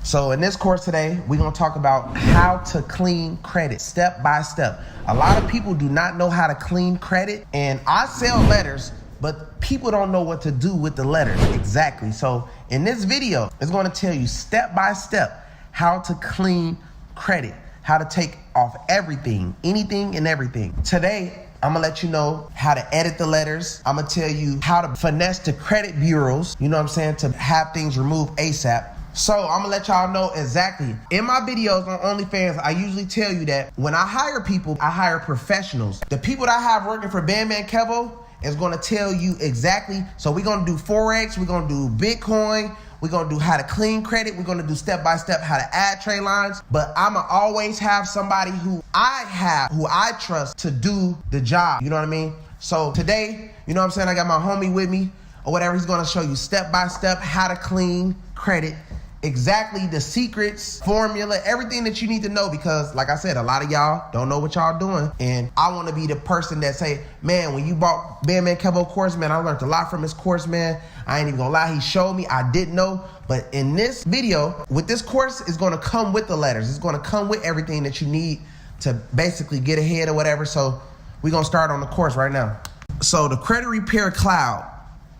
So in this course today, we're going to talk about how to clean credit step by step. A lot of people do not know how to clean credit, and I sell letters, but people don't know what to do with the letters exactly. So in this video, it's going to tell you step by step how to clean credit, how to take off everything, anything and everything. Today, I'm gonna let you know how to edit the letters. I'm gonna tell you how to finesse the credit bureaus, you know what I'm saying, to have things removed ASAP. So I'm gonna let y'all know exactly. In my videos on OnlyFans, I usually tell you that when I hire people, I hire professionals. The people that I have working for Bandman Kevo is gonna tell you exactly. So we're gonna do Forex, we're gonna do Bitcoin, we're gonna do how to clean credit, we're gonna do step by step how to add trade lines. But I'ma always have somebody who I trust to do the job. You know what I mean? So today, you know what I'm saying, I got my homie with me or whatever. He's gonna show you step by step how to clean credit. Exactly the secrets, formula, everything that you need to know, because like I said, a lot of y'all don't know what y'all doing. And I want to be the person that say, man, when you bought Bandman Kevo course, man, I learned a lot from his course, man. I ain't even gonna lie, he showed me, I didn't know. But in this video, with this course, it's gonna come with the letters. It's gonna come with everything that you need to basically get ahead or whatever. So we're gonna start on the course right now. So the Credit Repair Cloud,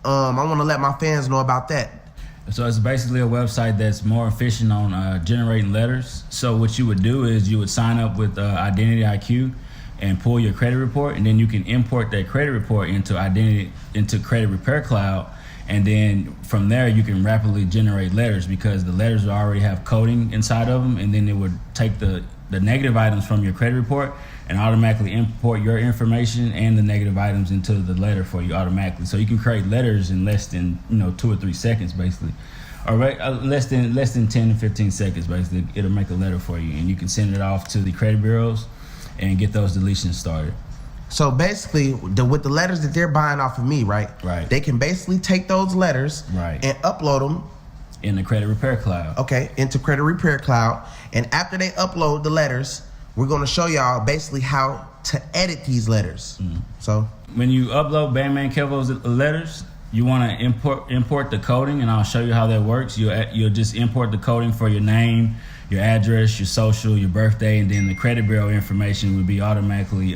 I wanna let my fans know about that. So it's basically a website that's more efficient on generating letters. So what you would do is you would sign up with Identity IQ and pull your credit report, and then you can import that credit report into Credit Repair Cloud, and then from there you can rapidly generate letters, because the letters already have coding inside of them, and then it would take the negative items from your credit report and automatically import your information and the negative items into the letter for you automatically. So you can create letters in less than 2 or 3 seconds, basically. All right, less than 10 to 15 seconds, basically. It'll make a letter for you, and you can send it off to the credit bureaus and get those deletions started. So basically, with the letters that they're buying off of me, right? Right. They can basically take those letters and upload them in the Credit Repair Cloud. Okay, into Credit Repair Cloud. And after they upload the letters, we're gonna show y'all basically how to edit these letters. So when you upload Bandman Kevo's letters, you wanna import the coding, and I'll show you how that works. You'll just import the coding for your name, your address, your social, your birthday, and then the credit bureau information would be automatically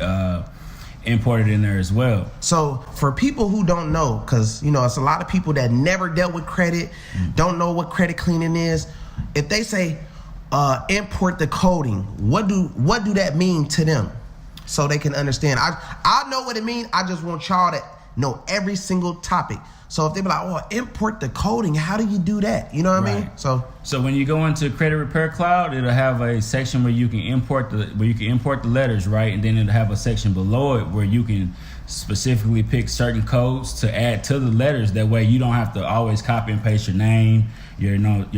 imported in there as well. So for people who don't know, because it's a lot of people that never dealt with credit, don't know what credit cleaning is. If they say import the coding, what do that mean to them, so they can understand? I know what it means. I just want y'all to know every single topic. So if they be like, oh, import the coding, how do you do that? You know what I mean? So when you go into Credit Repair Cloud, it'll have a section where you can import the letters, right? And then it'll have a section below it where you can specifically pick certain codes to add to the letters. That way you don't have to always copy and paste your name, your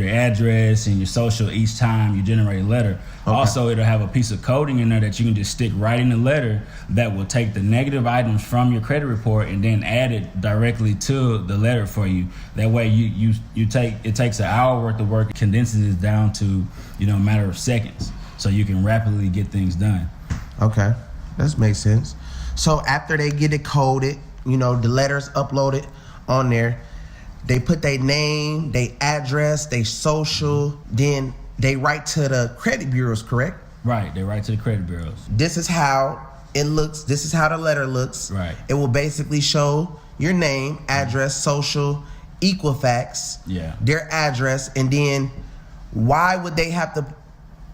address, and your social each time you generate a letter. Okay. Also, it'll have a piece of coding in there that you can just stick right in the letter that will take the negative items from your credit report and then add it directly to the letter for you. That way it takes an hour worth of work, condenses it down to a matter of seconds, so you can rapidly get things done. Okay, that makes sense. So after they get it coded, the letters uploaded on there, they put their name, their address, their social, then they write to the credit bureaus, correct? Right, they write to the credit bureaus. This is how it looks. This is how the letter looks. Right. It will basically show your name, address, social, Equifax, their address, and then why would they have to?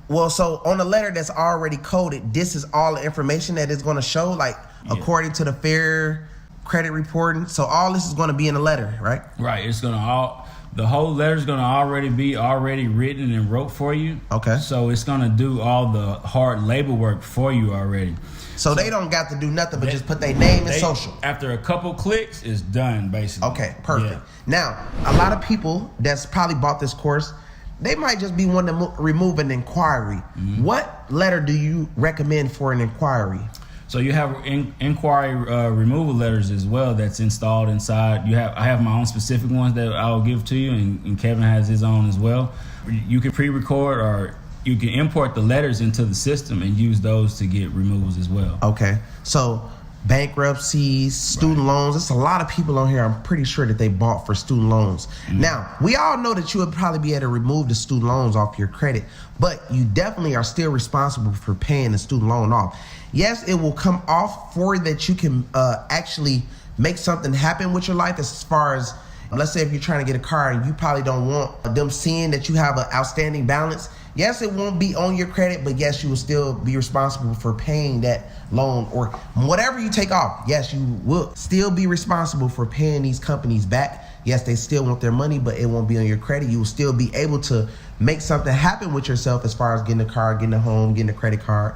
Well, so on the letter that's already coded, this is all the information that it's going to show, like according to the Fair Credit Reporting. So all this is going to be in the letter, right? Right. It's going to the whole letter is going to already be written and wrote for you. Okay. So it's going to do all the hard labor work for you already. So they don't got to do nothing but just put their name and social. After a couple clicks, it's done, basically. Okay, perfect. Now, a lot of people that's probably bought this course, they might just be wanting to remove an inquiry. What letter do you recommend for an inquiry? So you have inquiry removal letters as well that's installed inside. I have my own specific ones that I'll give to you, and Kevin has his own as well. You can pre-record, or you can import the letters into the system and use those to get removals as well. Okay. So bankruptcies, student loans. There's a lot of people on here, I'm pretty sure, that they bought for student loans. Now, we all know that you would probably be able to remove the student loans off your credit, but you definitely are still responsible for paying the student loan off. Yes, it will come off for that you can actually make something happen with your life, as far as, let's say if you're trying to get a car and you probably don't want them seeing that you have an outstanding balance. Yes, it won't be on your credit, but yes, you will still be responsible for paying that loan or whatever you take off. Yes, you will still be responsible for paying these companies back. Yes, they still want their money, but it won't be on your credit. You will still be able to make something happen with yourself as far as getting a car, getting a home, getting a credit card.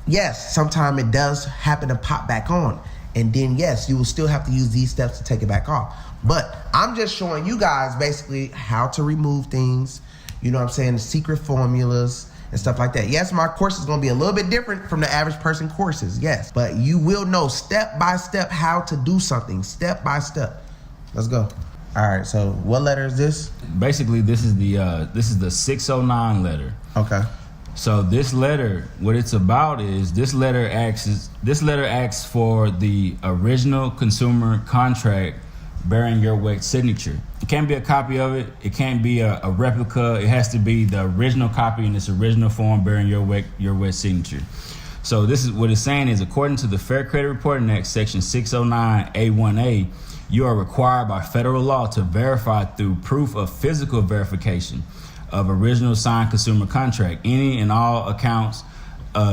Yes, sometimes it does happen to pop back on. And then, yes, you will still have to use these steps to take it back off. But I'm just showing you guys basically how to remove things, you know what I'm saying, the secret formulas and stuff like that. Yes, my course is going to be a little bit different from the average person courses, yes. But you will know step by step how to do something, step by step. Let's go. All right, so what letter is this? Basically, this is the 609 letter. Okay. So this letter, what it's about is this letter asks for the original consumer contract bearing your wet signature. It can't be a copy of it. It can't be a replica. It has to be the original copy in its original form bearing your wet signature. So this is what it's saying is, according to the Fair Credit Reporting Act, Section 609A1A, you are required by federal law to verify through proof of physical verification of original signed consumer contract any and all accounts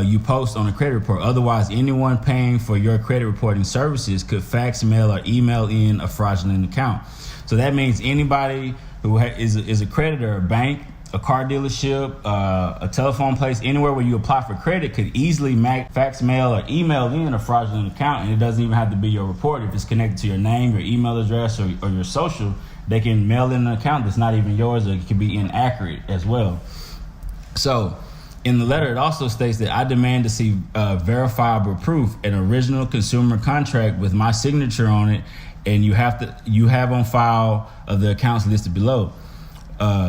you post on a credit report. Otherwise, anyone paying for your credit reporting services could fax, mail, or email in a fraudulent account. So that means anybody who is a creditor, a bank, a car dealership, a telephone place, anywhere where you apply for credit could easily fax, mail, or email in a fraudulent account, and it doesn't even have to be your report. If it's connected to your name, your email address, or your social, they can mail in an account that's not even yours, or it can be inaccurate as well. So in the letter, it also states that I demand to see verifiable proof, an original consumer contract with my signature on it, and you have on file of the accounts listed below.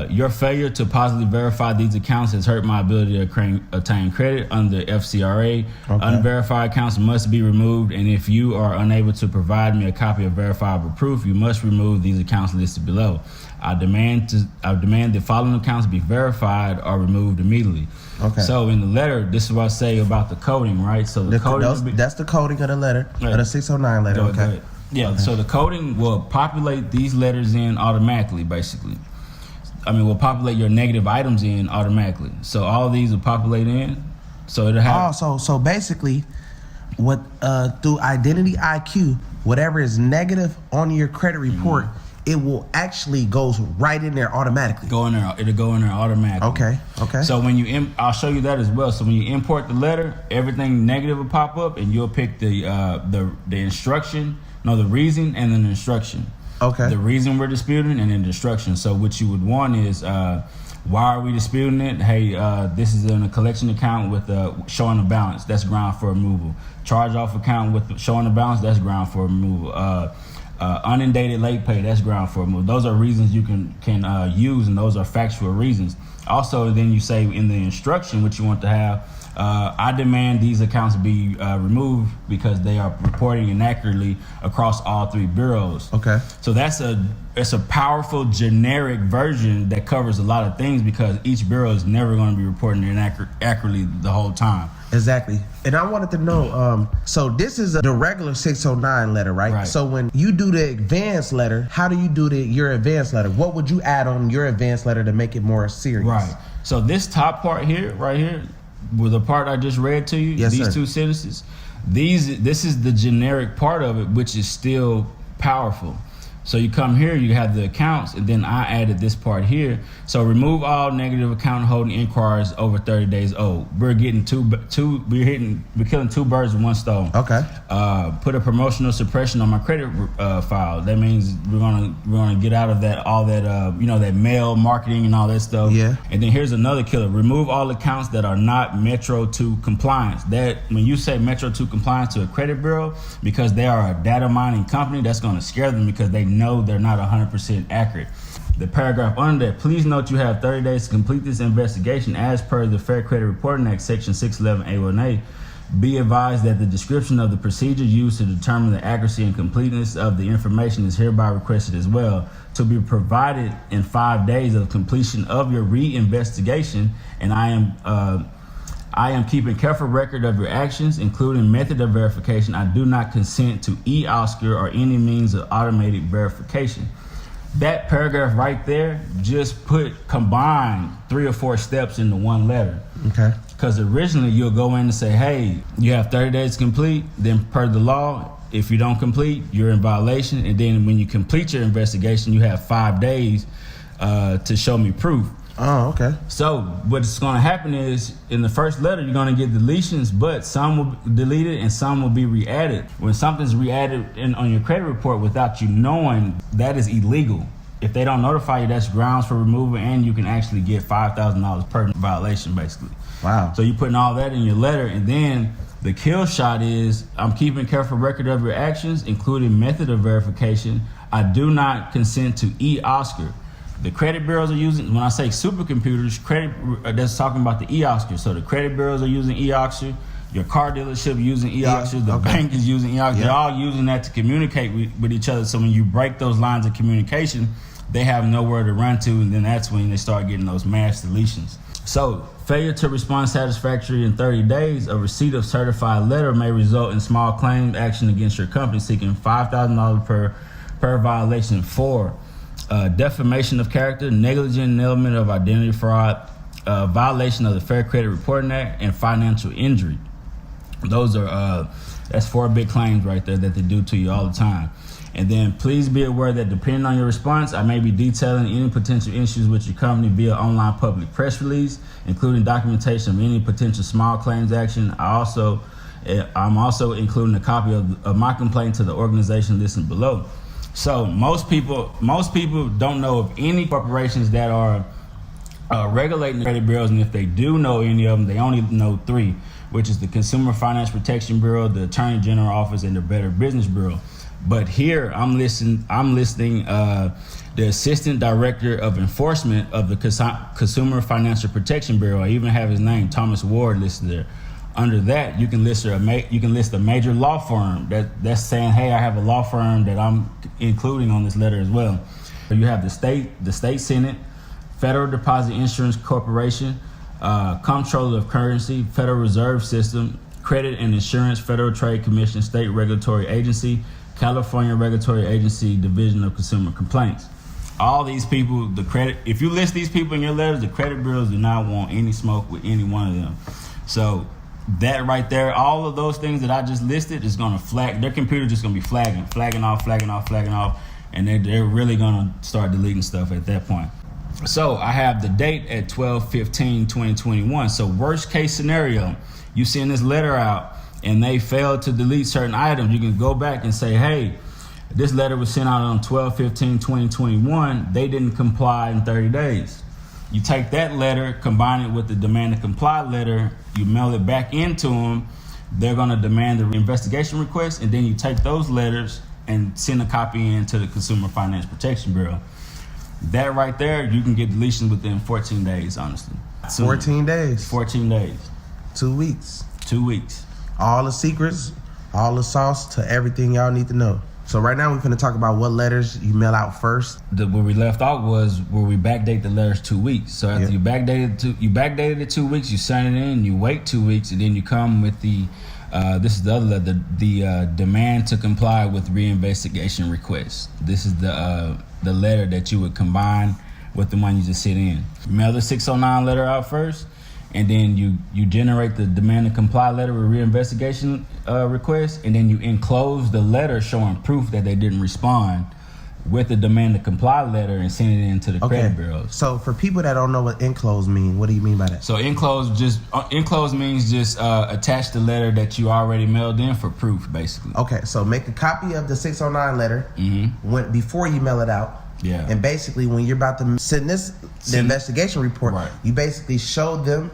Your failure to positively verify these accounts has hurt my ability to obtain credit under FCRA. Okay. Unverified accounts must be removed, and if you are unable to provide me a copy of verifiable proof, you must remove these accounts listed below. I demand the following accounts be verified or removed immediately. Okay. So in the letter, this is what I say about the coding, right? So that's the coding of the letter, right, of the 609 letter. Okay. Yeah. Okay. So the coding will populate these letters in automatically, basically. Will populate your negative items in automatically. So all of these will populate in. So it'll have. Oh, so basically, what through Identity IQ, whatever is negative on your credit report, it will actually goes right in there automatically. It'll go in there automatically. Okay. So when I'll show you that as well. So when you import the letter, everything negative will pop up, and you'll pick the instruction, the reason, and then the instruction. Okay. The reason we're disputing and then the instruction. So what you would want is, why are we disputing it? Hey, this is in a collection account with showing a balance. That's ground for removal. Charge off account with showing a balance. That's ground for removal. Undated late pay. That's ground for removal. Those are reasons you can use, and those are factual reasons. Also, then you say in the instruction what you want to have. I demand these accounts be removed because they are reporting inaccurately across all three bureaus. Okay. So it's a powerful generic version that covers a lot of things because each bureau is never going to be reporting accurately the whole time. Exactly. And I wanted to know, so this is the regular 609 letter, right? So when you do the advanced letter, how do you do your advanced letter? What would you add on your advanced letter to make it more serious? Right. So this top part here, right here, with the part I just read to you, yes, these sir. Two sentences, this is the generic part of it, which is still powerful. So you come here, you have the accounts, and then I added this part here. So remove all negative account holding inquiries over 30 days old. We're getting we're killing two birds with one stone. Okay. Put a promotional suppression on my credit file. That means we're gonna get out of that that mail marketing and all that stuff. Yeah. And then here's another killer. Remove all accounts that are not Metro 2 compliance. That when you say Metro 2 compliance to a credit bureau, because they are a data mining company, that's gonna scare them because they know they're not 100% accurate. The paragraph under that, please note you have 30 days to complete this investigation as per the Fair Credit Reporting Act, Section 611A1A. Be advised that the description of the procedure used to determine the accuracy and completeness of the information is hereby requested as well, to be provided in 5 days of completion of your re-investigation, and I am keeping careful record of your actions, including method of verification. I do not consent to eOscar or any means of automated verification. That paragraph right there just combine 3 or 4 steps into one letter. Okay. Because originally you'll go in and say, hey, you have 30 days to complete. Then per the law, if you don't complete, you're in violation. And then when you complete your investigation, you have 5 days to show me proof. Oh, okay. So what's going to happen is in the first letter, you're going to get deletions, but some will be deleted and some will be re-added. When something's re-added on your credit report without you knowing, that is illegal. If they don't notify you, that's grounds for removal, and you can actually get $5,000 per violation, basically. Wow. So you're putting all that in your letter, and then the kill shot is, I'm keeping careful record of your actions, including method of verification. I do not consent to eOscar. The credit bureaus are using, when I say supercomputers, that's talking about the eOscar. So the credit bureaus are using eOscar, your car dealership using eOscar, the bank is using eOscar. Yeah. They're all using that to communicate with each other. So when you break those lines of communication, they have nowhere to run to, and then that's when they start getting those mass deletions. So failure to respond satisfactorily in 30 days, a receipt of certified letter may result in small claim action against your company seeking $5,000 per violation for defamation of character, negligent element of identity fraud, violation of the Fair Credit Reporting Act, and financial injury. Those are that's 4 big claims right there that they do to you all the time. And then please be aware that depending on your response, I may be detailing any potential issues with your company via online public press release, including documentation of any potential small claims action. I'm also including a copy of my complaint to the organization listed below. So most people don't know of any corporations that are regulating the credit bureaus, and if they do know any of them, they only know 3, which is the Consumer Finance Protection Bureau, the Attorney General Office, and the Better Business Bureau. But here I'm listing the Assistant Director of Enforcement of the Consumer Financial Protection Bureau. I even have his name, Thomas Ward, listed there. Under that, you can list a major law firm that's saying, hey, I have a law firm that I'm including on this letter as well. You have the state Senate, Federal Deposit Insurance Corporation, Comptroller of Currency, Federal Reserve System, Credit and Insurance, Federal Trade Commission, State Regulatory Agency, California Regulatory Agency, Division of Consumer Complaints. All these people, if you list these people in your letters, the credit bureaus do not want any smoke with any one of them. So that right there, all of those things that I just listed is going to flag. Their computer just going to be flagging off, and they're really going to start deleting stuff at that point. So I have the date at 12/15/2021. So worst case scenario, you send this letter out and they fail to delete certain items, you can go back and say, hey, this letter was sent out on 12/15/2021. They didn't comply in 30 days. You take that letter, combine it with the demand to comply letter, you mail it back into them. They're going to demand the investigation request, and then you take those letters and send a copy in to the Consumer Finance Protection Bureau. That right there, you can get deletion within 14 days, honestly. 14 days. 14 days. 2 weeks. 2 weeks. All the secrets, all the sauce to everything y'all need to know. So right now we're going to talk about what letters you mail out first. Where we left off was where we backdate the letters 2 weeks. So after you backdated it 2 weeks, you send it in, you wait 2 weeks, and then you come with the this is the other letter, the demand to comply with reinvestigation request. This is the letter that you would combine with the one you just sent in. Mail the 609 letter out first, and then you generate the demand to comply letter with reinvestigation request, and then you enclose the letter showing proof that they didn't respond with the demand to comply letter and send it into the credit bureaus. So for people that don't know what enclose mean, what do you mean by that? So enclose means just attach the letter that you already mailed in for proof, basically. Okay, so make a copy of the 609 letter before you mail it out. Yeah. And basically when you're about to send the investigation report, right, you basically show them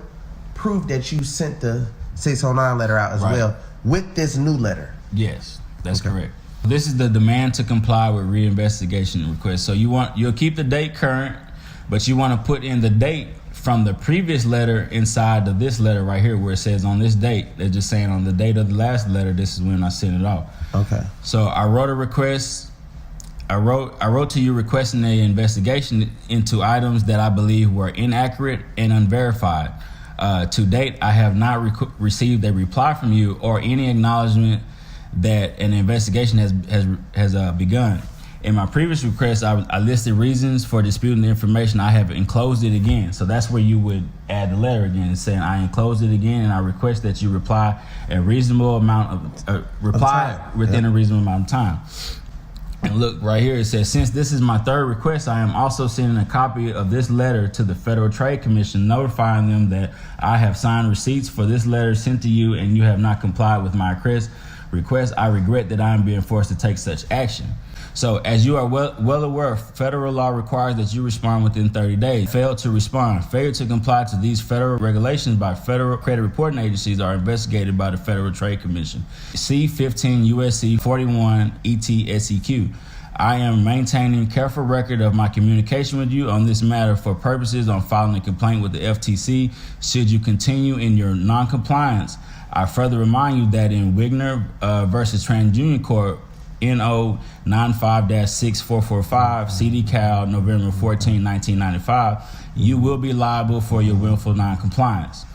proof that you sent the 609 letter out as well with this new letter. Yes, that's correct. This is the demand to comply with reinvestigation request. So you'll keep the date current, but you want to put in the date from the previous letter inside of this letter right here where it says on this date. They're just saying on the date of the last letter, this is when I sent it off. Okay. So I wrote a request. I wrote to you requesting an investigation into items that I believe were inaccurate and unverified. To date, I have not received a reply from you or any acknowledgement that an investigation has begun. In my previous request, I listed reasons for disputing the information. I have enclosed it again. So that's where you would add the letter again and saying, I enclosed it again, and I request that you reply a reasonable amount of within a reasonable amount of time. And look right here, it says, since this is my third request, I am also sending a copy of this letter to the Federal Trade Commission, notifying them that I have signed receipts for this letter sent to you and you have not complied with my request. I regret that I am being forced to take such action. So as you are well aware, federal law requires that you respond within 30 days. Fail to respond. Failure to comply to these federal regulations by federal credit reporting agencies are investigated by the Federal Trade Commission. C-15 USC 41 ET-SEQ. I am maintaining careful record of my communication with you on this matter for purposes on filing a complaint with the FTC. Should you continue in your non-compliance, I further remind you that in Wigner versus TransUnion Corp., NO 95-6445, CD Cal, November 14, 1995, you will be liable for your willful non-compliance.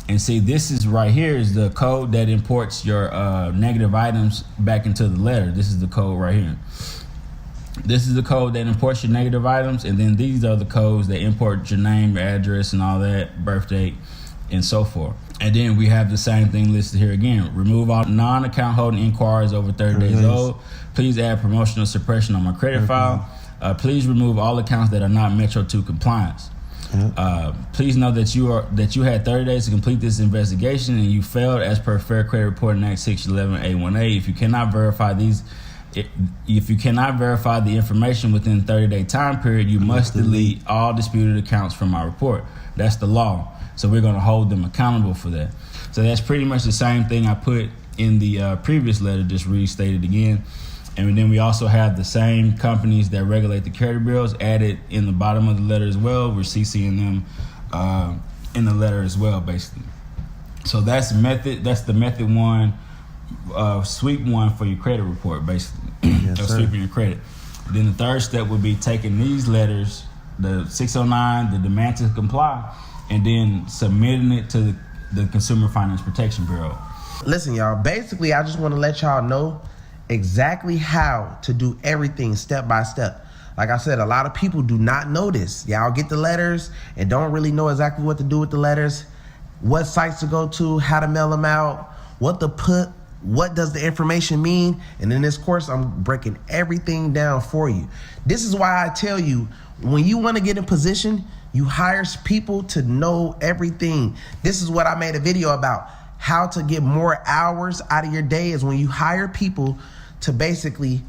And see, this is right here is the code that imports your negative items back into the letter. This is the code right here. This is the code that imports your negative items, and then these are the codes that import your name, your address, and all that, birth date, and so forth. And then we have the same thing listed here again. Remove all non-account holding inquiries over 30 days old. Please add promotional suppression on my credit file. Please remove all accounts that are not Metro 2 compliance. Please know that you had 30 days to complete this investigation and you failed as per Fair Credit Reporting Act 611A1A. If you cannot verify the information within 30-day time period, you must delete all disputed accounts from my report. That's the law. So we're going to hold them accountable for that. So that's pretty much the same thing I put in the previous letter, just restated again. And then we also have the same companies that regulate the credit bureaus added in the bottom of the letter as well. We're CCing them in the letter as well, basically. So that's the method one, sweep one for your credit report, basically. Yes, sweeping your credit. Then the third step would be taking these letters, the 609, the demand to comply, and then submitting it to the Consumer Finance Protection Bureau. Listen, y'all, basically, I just want to let y'all know exactly how to do everything step by step. Like I said, a lot of people do not know this. Y'all get the letters and don't really know exactly what to do with the letters, what sites to go to, how to mail them out, what to put, what does the information mean. And in this course, I'm breaking everything down for you. This is why I tell you, when you want to get in position, you hire people to know everything. This is what I made a video about. How to get more hours out of your day is when you hire people to basically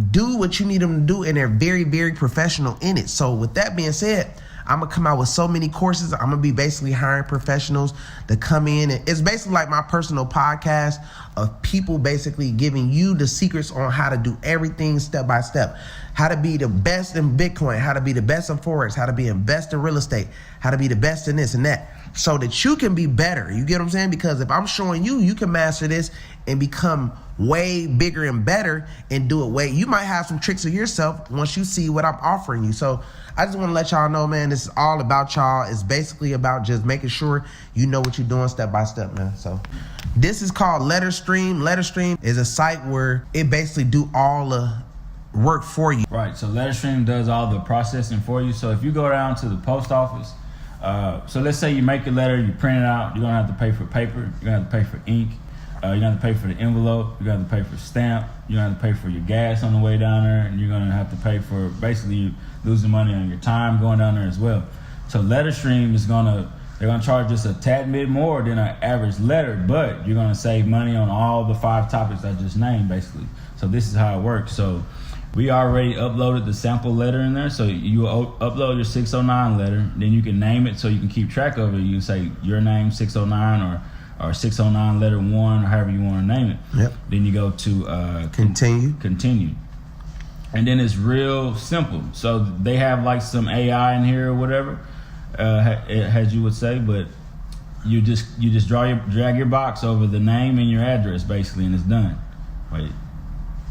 do what you need them to do, and they're very, very professional in it. So with that being said, I'm gonna come out with so many courses. I'm gonna be basically hiring professionals to come in, and it's basically like my personal podcast of people basically giving you the secrets on how to do everything step by step. How to be the best in Bitcoin, how to be the best in Forex, how to be the best in real estate, how to be the best in this and that, so that you can be better. You get what I'm saying? Because if I'm showing you, you can master this and become way bigger and better and do it way. You might have some tricks of yourself once you see what I'm offering you. So I just want to let y'all know, man, this is all about y'all. It's basically about just making sure you know what you're doing step by step, man. So this is called LetterStream. LetterStream is a site where it basically do all the work for you. Right, so LetterStream does all the processing for you. So if you go down to the post office, so let's say you make a letter, you print it out, you're gonna have to pay for paper, you're gonna have to pay for ink, you're gonna have to pay for the envelope, you're gonna have to pay for stamp, you're gonna have to pay for your gas on the way down there, and you're gonna have to pay for basically losing money on your time going down there as well. So LetterStream they're gonna charge just a tad bit more than an average letter, but you're gonna save money on all the 5 topics I just named, basically. So this is how it works. So we already uploaded the sample letter in there. So you upload your 609 letter, then you can name it so you can keep track of it. You can say your name 609 or 609 letter 1 or however you want to name it. Yep. Then you go to continue. And then it's real simple. So they have like some AI in here or whatever. as you would say, but you just drag your box over the name and your address basically, and it's done. Wait,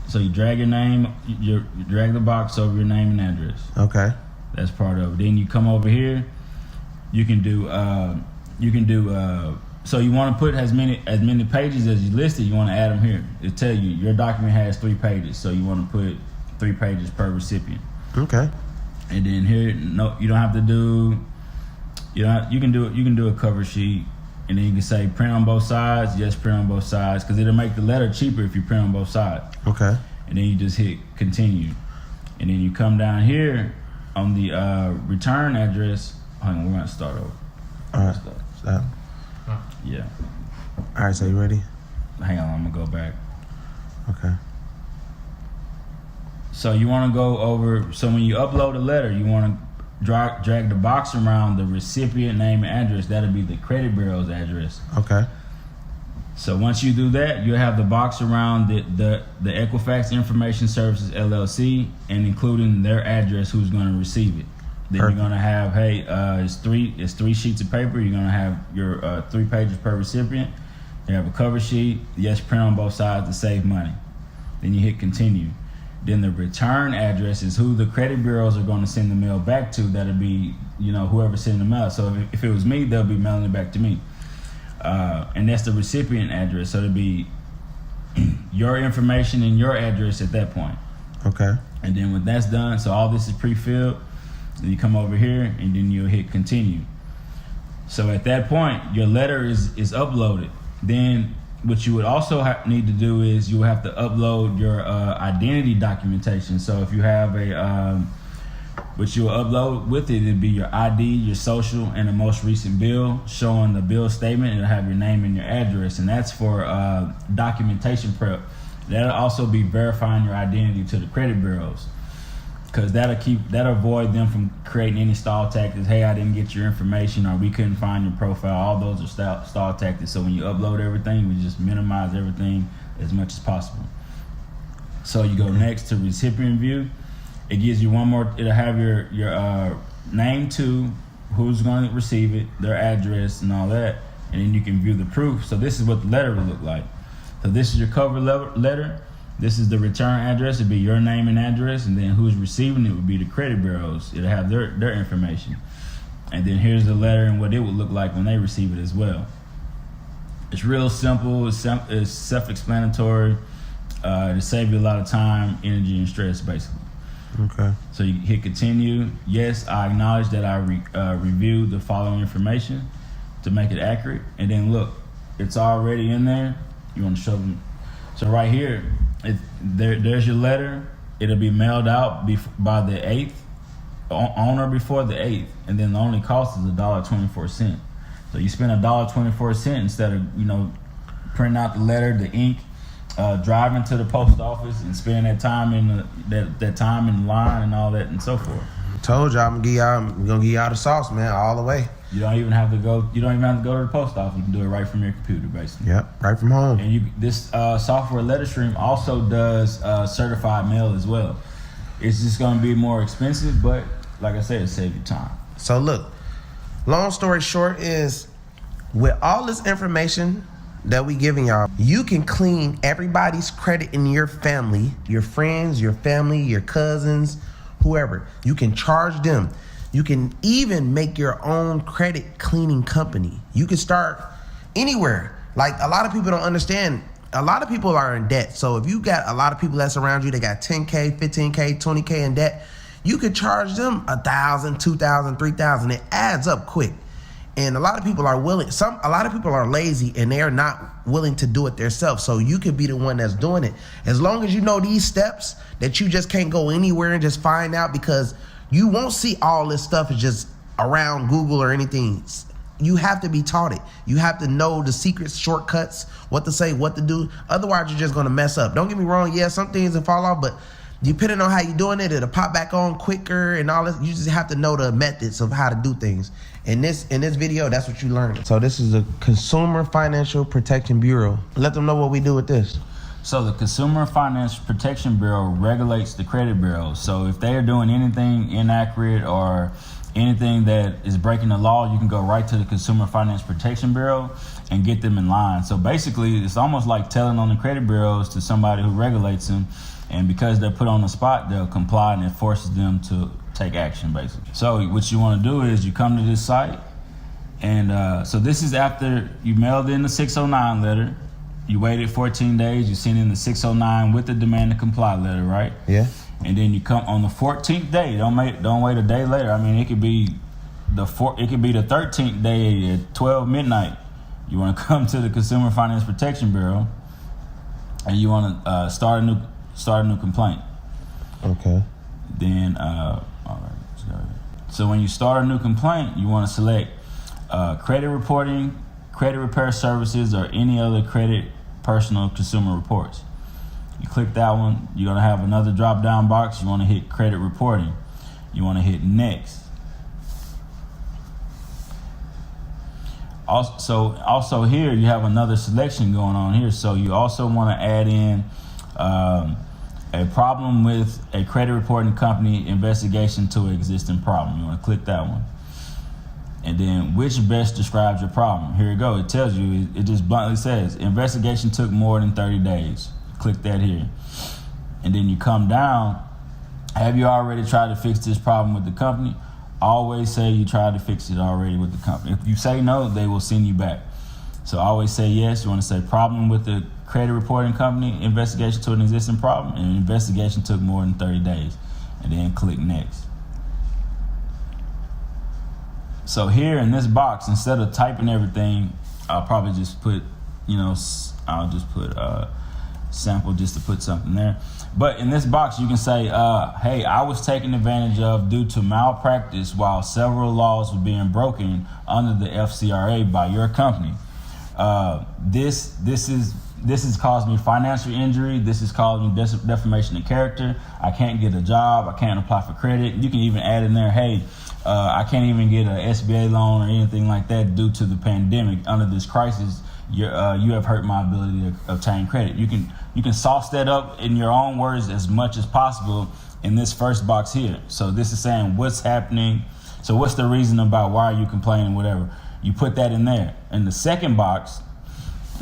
so you drag your name, you drag the box over your name and address. Okay. That's part of it. Then you come over here. You can do. So you want to put as many pages as you listed. You want to add them here. It tell you your document has 3 pages, so you want to put 3 pages per recipient. Okay. And then here, no, you don't have to do. You can do a cover sheet, and then you can say print on both sides. Yes, print on both sides, because it'll make the letter cheaper if you print on both sides. Okay. And then you just hit continue, and then you come down here on the return address. Hang on, we're gonna start over. All right. Stop. Yeah. All right. So you ready? Hang on, I'm gonna go back. Okay. So you want to go over. So when you upload a letter, you want to drag the box around the recipient name and address. That'll be the credit bureau's address. Okay. So once you do that, you'll have the box around the Equifax Information Services LLC, and including their address, who's going to receive it. Then Perfect. You're going to have, it's three sheets of paper. You're going to have your 3 pages per recipient. You have a cover sheet. Yes, print on both sides to save money. Then you hit continue. Then the return address is who the credit bureaus are going to send the mail back to. That'll be, whoever sending the mail. So if it was me, they'll be mailing it back to me. And that's the recipient address. So it'll be your information and your address at that point. Okay. And then when that's done, so all this is pre-filled, then you come over here and then you'll hit continue. So at that point, your letter is uploaded. Then what you would also need to do is you will have to upload your identity documentation. So if you have what you'll upload with it, it'll be your ID, your social, and the most recent bill showing the bill statement. It'll have your name and your address, and that's for documentation prep. That'll also be verifying your identity to the credit bureaus, because that'll avoid them from creating any stall tactics. Hey, I didn't get your information, or we couldn't find your profile. All those are stall tactics. So when you upload everything, we just minimize everything as much as possible. So you go next to recipient view. It gives you one more. It'll have your name to who's going to receive it, their address, and all that, and then you can view the proof. So this is what the letter would look like. So this is your cover letter. This is the return address. It'd be your name and address, and then who's receiving it would be the credit bureaus. It'll have their information, and then here's the letter and what it would look like when they receive it as well. It's real simple. It's self-explanatory. To save you a lot of time, energy, and stress, basically. Okay. So you hit continue. Yes, I acknowledge that I reviewed the following information to make it accurate. And then look, it's already in there. You want to show them. So right here, there's your letter. It'll be mailed out by the 8th, on or before the 8th. And then the only cost is $1.24. So you spend $1.24 instead of, printing out the letter, the ink, driving to the post office and spending that time in that time in the line and all that and so forth. Told y'all I'm gonna give y'all the sauce, man, all the way. You don't even have to go to the post office. You can do it right from your computer, basically. Yep, right from home. And this software LetterStream also does certified mail as well. It's just gonna be more expensive, but like I said, it saves you time. So look, long story short is, with all this information that we giving y'all, you can clean everybody's credit in your family, your friends, your family, your cousins, whoever. You can charge them. You can even make your own credit cleaning company. You can start anywhere. Like, a lot of people don't understand. A lot of people are in debt. So if you got a lot of people that's around you, they got 10K, 15K, 20K in debt, you could charge them $1,000, $2,000, $3,000. It adds up quick. And a lot of people are willing. A lot of people are lazy and they are not willing to do it themselves. So you could be the one that's doing it. As long as you know these steps, that you just can't go anywhere and just find out, because you won't see all this stuff is just around Google or anything. You have to be taught it. You have to know the secrets, shortcuts, what to say, what to do. Otherwise, you're just going to mess up. Don't get me wrong. Yeah, some things will fall off, but depending on how you're doing it, it'll pop back on quicker and all this. You just have to know the methods of how to do things. In this video, that's what you learn. So this is the Consumer Financial Protection Bureau. Let them know what we do with this. So the Consumer Financial Protection Bureau regulates the credit bureaus. So if they are doing anything inaccurate or anything that is breaking the law, you can go right to the Consumer Finance Protection Bureau and get them in line. So basically, it's almost like telling on the credit bureaus to somebody who regulates them, and because they're put on the spot, they'll comply, and it forces them to take action, basically. So what you want to do is you come to this site, and so this is after you mailed in the 609 letter, you waited 14 days, you send in the 609 with the demand to comply letter, right? Yeah. And then you come on the 14th day. Don't wait a day later. I mean, it could be the 13th day at 12 midnight. You want to come to the Consumer Finance Protection Bureau, and you want to start a new complaint. Okay. Then, all right. So when you start a new complaint, you want to select credit reporting, credit repair services, or any other credit personal consumer reports. You click that one, you're going to have another drop down box. You want to hit credit reporting. You want to hit next. Also here you have another selection going on here. So you also want to add in a problem with a credit reporting company investigation to an existing problem. You want to click that one. And then which best describes your problem. Here you go. It tells you, it just bluntly says, investigation took more than 30 days. Click that here. And then you come down. Have you already tried to fix this problem with the company? Always say you tried to fix it already with the company. If you say no, they will send you back. So always say yes. You want to say problem with the credit reporting company, investigation to an existing problem, and investigation took more than 30 days. And then click next. So here in this box, instead of typing everything, I'll probably just put, I'll just put sample just to put something there. But in this box, you can say, hey, I was taken advantage of due to malpractice while several laws were being broken under the FCRA by your company. This has caused me financial injury. This has caused me defamation of character. I can't get a job. I can't apply for credit. You can even add in there, hey, I can't even get an SBA loan or anything like that due to the pandemic. Under this crisis, you have hurt my ability to obtain credit. You can sauce that up in your own words as much as possible in this first box here. So this is saying what's happening. So what's the reason about why are you complaining, whatever. You put that in there. In the second box,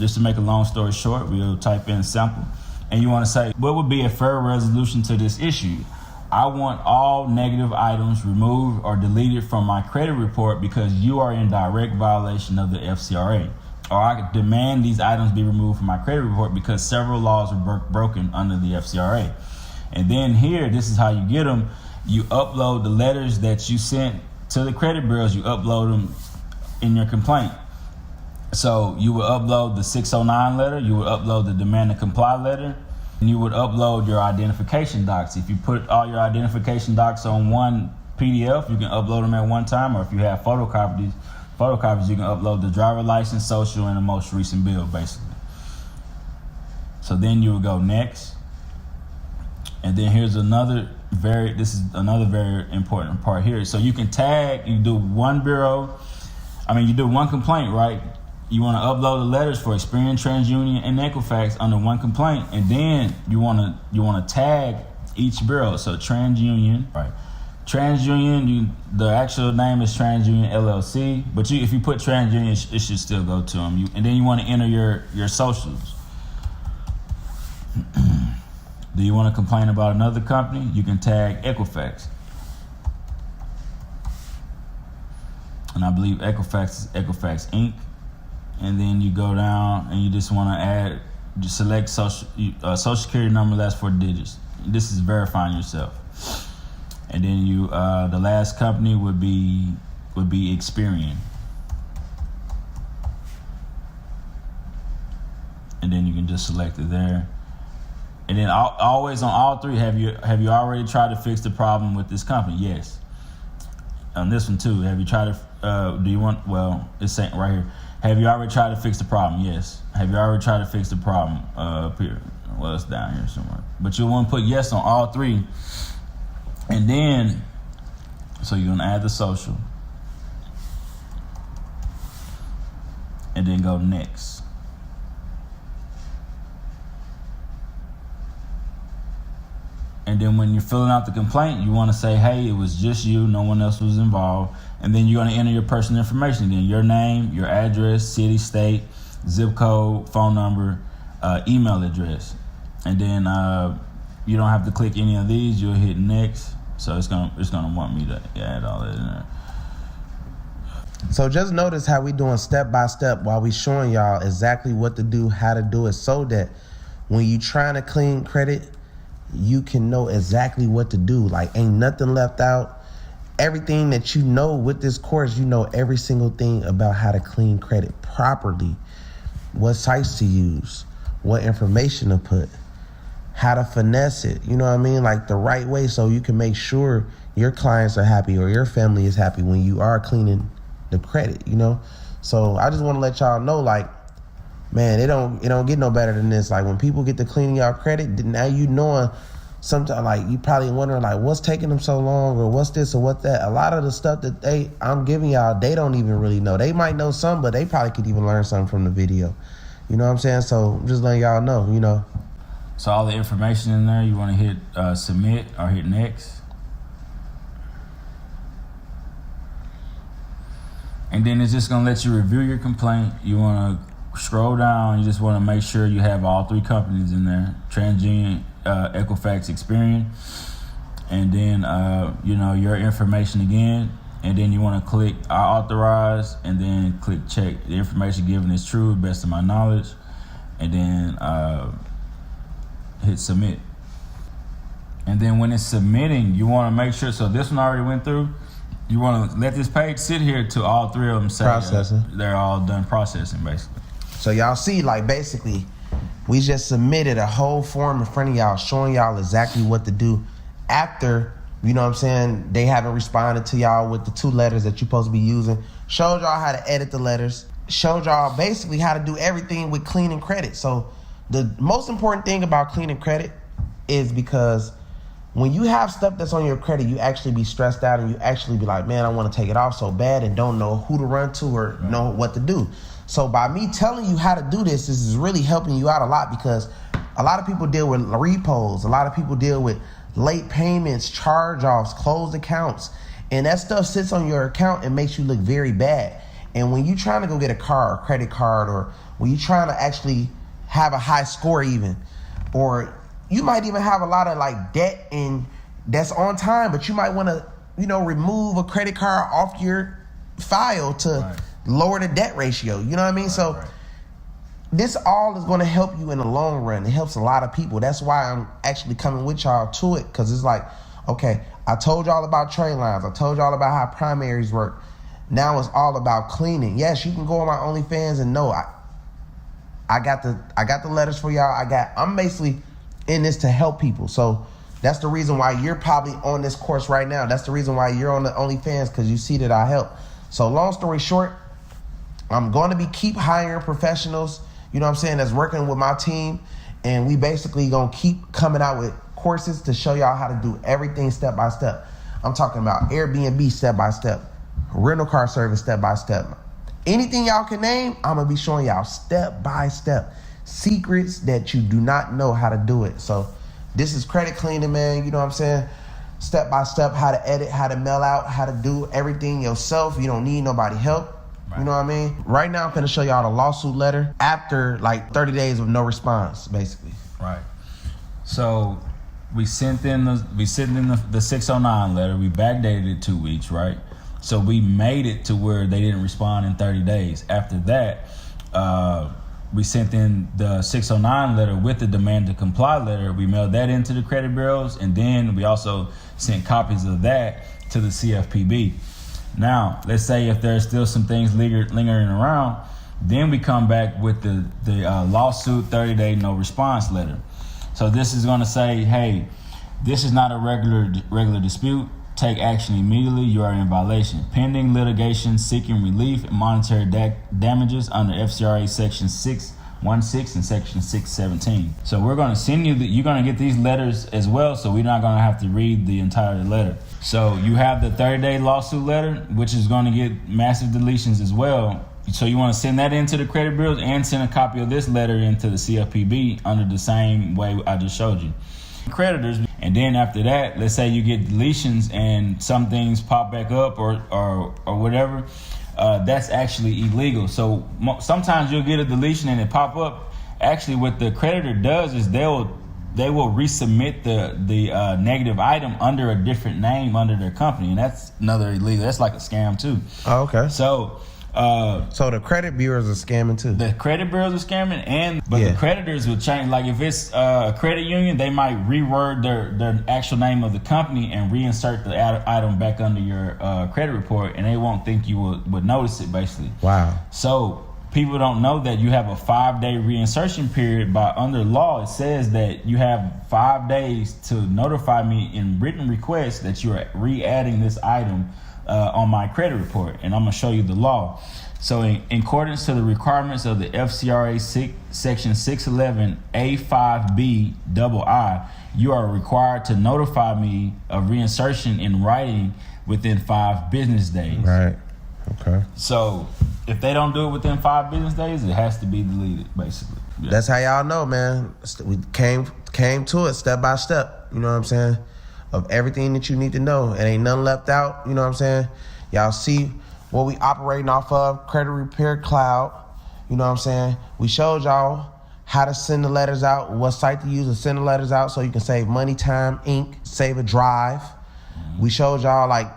just to make a long story short, we'll type in sample. And you want to say, what would be a fair resolution to this issue? I want all negative items removed or deleted from my credit report because you are in direct violation of the FCRA. Or I demand these items be removed from my credit report because several laws were broken under the FCRA. And then here, this is how you get them. You upload the letters that you sent to the credit bureaus. You upload them in your complaint. So you would upload the 609 letter. You would upload the demand to comply letter. And you would upload your identification docs. If you put all your identification docs on one PDF, you can upload them at one time. Or if you have photocopies, you can upload the driver license, social, and the most recent bill, basically. So then you would go next. And then here's another very important part here. So you can tag, you do one complaint, right? You want to upload the letters for Experian, TransUnion, and Equifax under one complaint, and then you want to tag each bureau. So TransUnion, right? TransUnion, the actual name is TransUnion LLC, but if you put TransUnion, it should still go to them. And then you want to enter your socials. Do you want to complain about another company? You can tag Equifax. And I believe Equifax is Equifax Inc. And then you go down and you just want to select social security number, last 4 digits. This is verifying yourself. And then the last company would be Experian. And then you can just select it there. And then always on all three, have you already tried to fix the problem with this company? Yes. On this one too, have you tried to? It's saying right here. Have you already tried to fix the problem? Yes. Have you already tried to fix the problem? Up here. Well, it's down here somewhere. But you'll want to put yes on all three. And then, so you're gonna add the social. And then go next. And then when you're filling out the complaint, you want to say, hey, it was just you, no one else was involved. And then you're going to enter your personal information again, your name, your address, city, state, zip code, phone number, email address. And then you don't have to click any of these. You'll hit next. So it's gonna want me to add all that in there. So just notice how we doing step by step while we showing y'all exactly what to do, how to do it, so that when you trying to clean credit, you can know exactly what to do. Like, ain't nothing left out. Everything that you know with this course, you know every single thing about how to clean credit properly, what sites to use, what information to put, how to finesse it, you know what I mean? Like the right way, so you can make sure your clients are happy or your family is happy when you are cleaning the credit, you know? So I just want to let y'all know, like, man, it don't get no better than this. Like, when people get to cleaning y'all credit, now you knowing sometimes, like, you probably wondering, like, what's taking them so long, or what's this or what that. A lot of the stuff that I'm giving y'all, they don't even really know. They might know some, but they probably could even learn something from the video. You know what I'm saying? So I'm just letting y'all know, you know. So all the information in there, you want to hit submit or hit next. And then it's just going to let you review your complaint. You want to scroll down. You just want to make sure you have all three companies in there: TransUnion, Equifax, Experian. And then, your information again. And then you want to click I authorize, and then click check. The information given is true, best of my knowledge. And then hit submit. And then when it's submitting, you want to make sure, so this one already went through, you want to let this page sit here till all three of them say processing. They're all done processing, basically. So y'all see, like, basically, we just submitted a whole form in front of y'all, showing y'all exactly what to do after, you know what I'm saying, they haven't responded to y'all with the 2 letters that you're supposed to be using. Showed y'all how to edit the letters. Showed y'all basically how to do everything with cleaning credit. So the most important thing about cleaning credit is because when you have stuff that's on your credit, you actually be stressed out and you actually be like, man, I want to take it off so bad, and don't know who to run to or know what to do. So by me telling you how to do this is really helping you out a lot, because a lot of people deal with repos. A lot of people deal with late payments, charge-offs, closed accounts. And that stuff sits on your account and makes you look very bad. And when you're trying to go get a car or credit card, or when you're trying to actually have a high score even, or you might even have a lot of like debt and that's on time, but you might want to, remove a credit card off your file to lower the debt ratio. You know what I mean? This all is going to help you in the long run. It helps a lot of people. That's why I'm actually coming with y'all to it, because it's like, okay, I told y'all about trade lines. I told y'all about how primaries work. Now it's all about cleaning. Yes, you can go on my OnlyFans and know I got the letters for y'all. I'm basically in this to help people. So that's the reason why you're probably on this course right now. That's the reason why you're on the OnlyFans, because you see that I help. So long story short, I'm going to keep hiring professionals, that's working with my team. And we basically going to keep coming out with courses to show y'all how to do everything step by step. I'm talking about Airbnb step by step, rental car service step by step. Anything y'all can name, I'm going to be showing y'all step by step. Secrets that you do not know how to do it. So this is credit cleaning, man. You know what I'm saying? Step by step, how to edit, how to mail out, how to do everything yourself. You don't need nobody help. Right. You know what I mean? Right now, I'm going to show y'all the lawsuit letter after like 30 days of no response, basically. Right. So we sent in the 609 letter. We backdated it 2 weeks, right? So we made it to where they didn't respond in 30 days. After that, we sent in the 609 letter with the demand to comply letter. We mailed that into the credit bureaus, and then we also sent copies of that to the CFPB. Now, let's say if there's still some things lingering around, then we come back with the lawsuit 30-day no response letter. So this is going to say, hey, this is not a regular dispute. Take action immediately. You are in violation. Pending litigation, seeking relief and monetary damages under FCRA Section 616 and Section 617. So we're going to send you you're going to get these letters as well, so we're not going to have to read the entire letter. So you have the 30-day lawsuit letter, which is going to get massive deletions as well. So you want to send that into the credit bureaus and send a copy of this letter into the CFPB under the same way I just showed you. Creditors, And then after that, let's say you get deletions and some things pop back up or whatever, that's actually illegal. So sometimes you'll get a deletion and it pop up. Actually, what the creditor does is they will resubmit the negative item under a different name under their company, and that's another illegal. That's like a scam too. Oh, okay. So the credit bureaus are scamming too. The credit bureaus are scamming, but the creditors will change. Like if it's a credit union, they might reword their actual name of the company and reinsert the item back under your credit report, and they won't think you would notice it. Basically, wow. So people don't know that you have a 5-day reinsertion period. By under law, it says that you have 5 days to notify me in written request that you are re-adding this item on my credit report, and I'm gonna show you the law. So in accordance to the requirements of the FCRA section 611 A5B II, you are required to notify me of reinsertion in writing within 5 business days. Right. Okay. So if they don't do it within 5 business days, it has to be deleted, basically. Yeah. That's how y'all know, man. We came to it step by step. You know what I'm saying? Of everything that you need to know. It ain't nothing left out. You know what I'm saying? Y'all see what we operating off of, Credit Repair Cloud. You know what I'm saying? We showed y'all how to send the letters out, what site to use to send the letters out so you can save money, time, ink, save a drive. Mm-hmm. We showed y'all like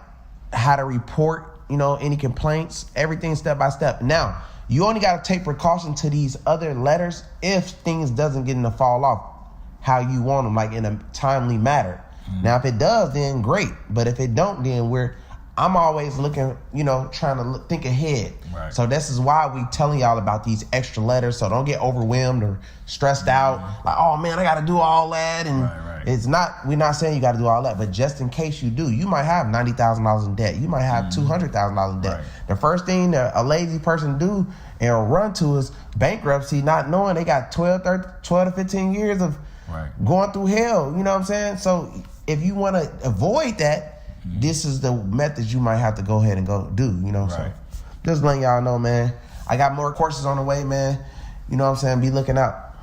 how to report, any complaints, everything step by step. Now, you only got to take precaution to these other letters if things doesn't get to fall off how you want them, like in a timely manner. Mm-hmm. Now, if it does, then great. But if it don't, then I'm always looking, trying to think ahead. Right. So this is why we telling y'all about these extra letters. So don't get overwhelmed or stressed out. Like, oh man, I got to do all that. And we're not saying you got to do all that, but just in case you do, you might have $90,000 in debt. You might have $200,000 in debt. Right. The first thing that a lazy person do and run to is bankruptcy, not knowing they got 12 to 15 years of going through hell. You know what I'm saying? So if you want to avoid that, this is the method you might have to go ahead and go do, So just letting y'all know, man. I got more courses on the way, man. You know what I'm saying? Be looking out.